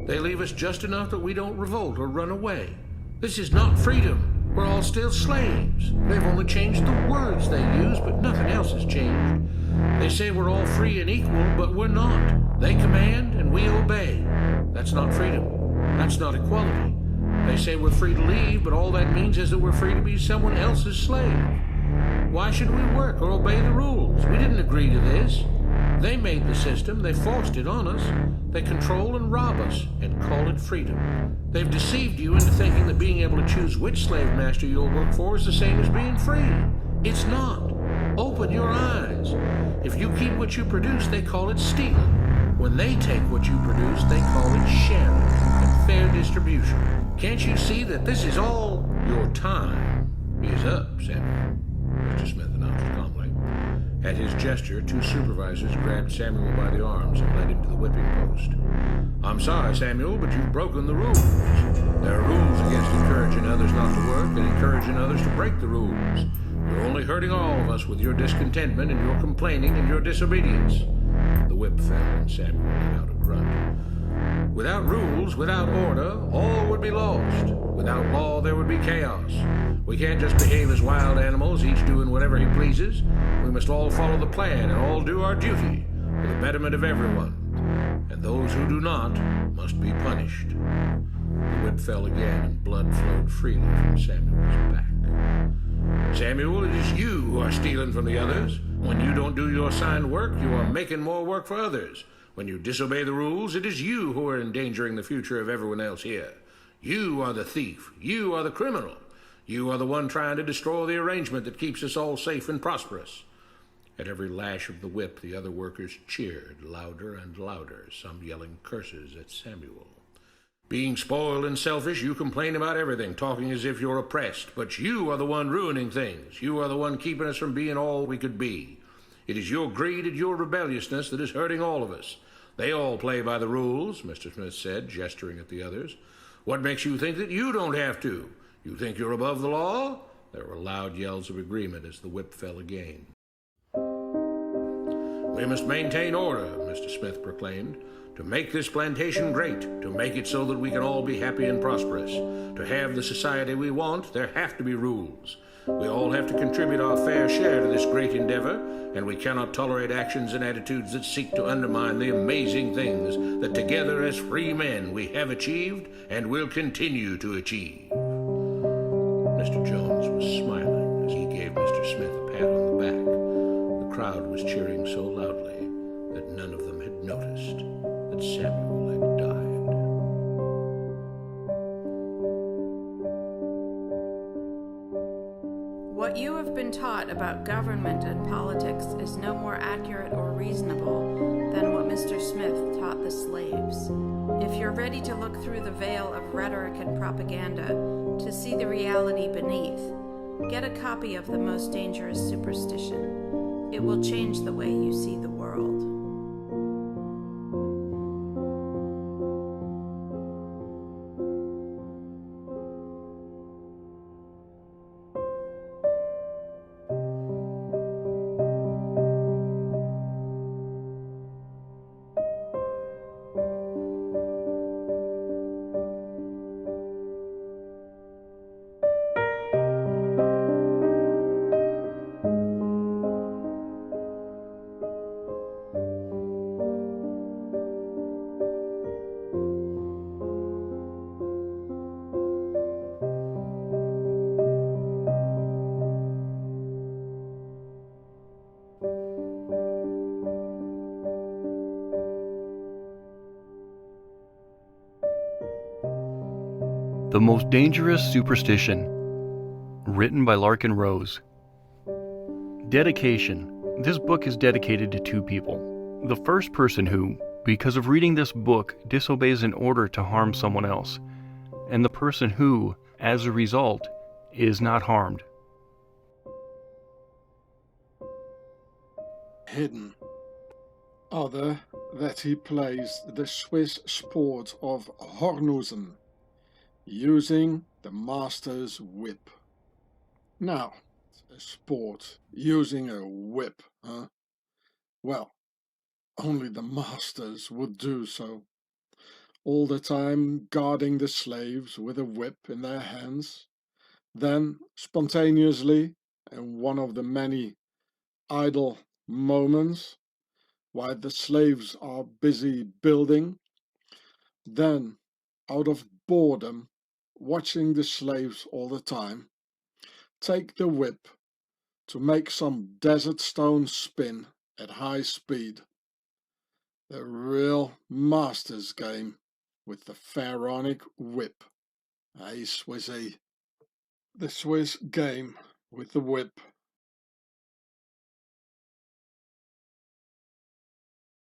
They leave us just enough that we don't revolt or run away. This is not freedom. We're all still slaves. They've only changed the words they use, but nothing else has changed. They say we're all free and equal, but we're not. They command and we obey. That's not freedom. That's not equality. They say we're free to leave, but all that means is that we're free to be someone else's slave. Why should we work or obey the rules? We didn't agree to this. They made the system. They forced it on us. They control and rob us and call it freedom. They've deceived you into thinking that being able to choose which slave master you'll work for is the same as being free. It's not. Open your eyes. If you keep what you produce, they call it stealing. When they take what you produce, they call it sharing and fair distribution. Can't you see that this is all your time is up, Samuel? Mr. Smith announced calmly. At his gesture, two supervisors grabbed Samuel by the arms and led him to the whipping post. I'm sorry, Samuel, but you've broken the rules. There are rules against encouraging others not to work and encouraging others to break the rules. You're only hurting all of us with your discontentment and your complaining and your disobedience. The whip fell and Samuel let out a grunt. Without rules, without order, all would be lost. Without law, there would be chaos. We can't just behave as wild animals, each doing whatever he pleases. We must all follow the plan and all do our duty for the betterment of everyone. And those who do not must be punished. The whip fell again and blood flowed freely from Samuel's back. Samuel, it is you who are stealing from the others. When you don't do your assigned work, you are making more work for others. When you disobey the rules, it is you who are endangering the future of everyone else here. You are the thief. You are the criminal. You are the one trying to destroy the arrangement that keeps us all safe and prosperous. At every lash of the whip, the other workers cheered louder and louder, some yelling curses at Samuel. Being spoiled and selfish, you complain about everything, talking as if you're oppressed. But you are the one ruining things. You are the one keeping us from being all we could be. It is your greed and your rebelliousness that is hurting all of us. They all play by the rules, Mr. Smith said, gesturing at the others. What makes you think that you don't have to? You think you're above the law? There were loud yells of agreement as the whip fell again. We must maintain order, Mr. Smith proclaimed, to make this plantation great, to make it so that we can all be happy and prosperous. To have the society we want, there have to be rules. We all have to contribute our fair share to this great endeavor, and we cannot tolerate actions and attitudes that seek to undermine the amazing things that together as free men we have achieved and will continue to achieve. Mr. Jones was smiling as he gave Mr. Smith a pat on the back. The crowd was cheering so loudly that none of them had noticed that Samuel had died. What you have been taught about government and politics is no more accurate or reasonable than what Mr. Smith taught the slaves. If you're ready to look through the veil of rhetoric and propaganda to see the reality beneath, get a copy of The Most Dangerous Superstition. It will change the way you see the world. The Most Dangerous Superstition, written by Larkin Rose. Dedication. This book is dedicated to two people. The first person who, because of reading this book, disobeys an order to harm someone else, and the person who, as a result, is not harmed. Hidden. Other, that he plays the Swiss sport of Hornusen, using the master's whip. Now, a sport using a whip, huh? Well, only the masters would do so. all the time guarding the slaves with a whip in their hands. Then, spontaneously, in one of the many idle moments, while the slaves are busy building, then, out of boredom, watching the slaves all the time, take the whip to make some desert stone spin at high speed. The real master's game with the pharaonic whip. Hey, Swissy. The Swiss game with the whip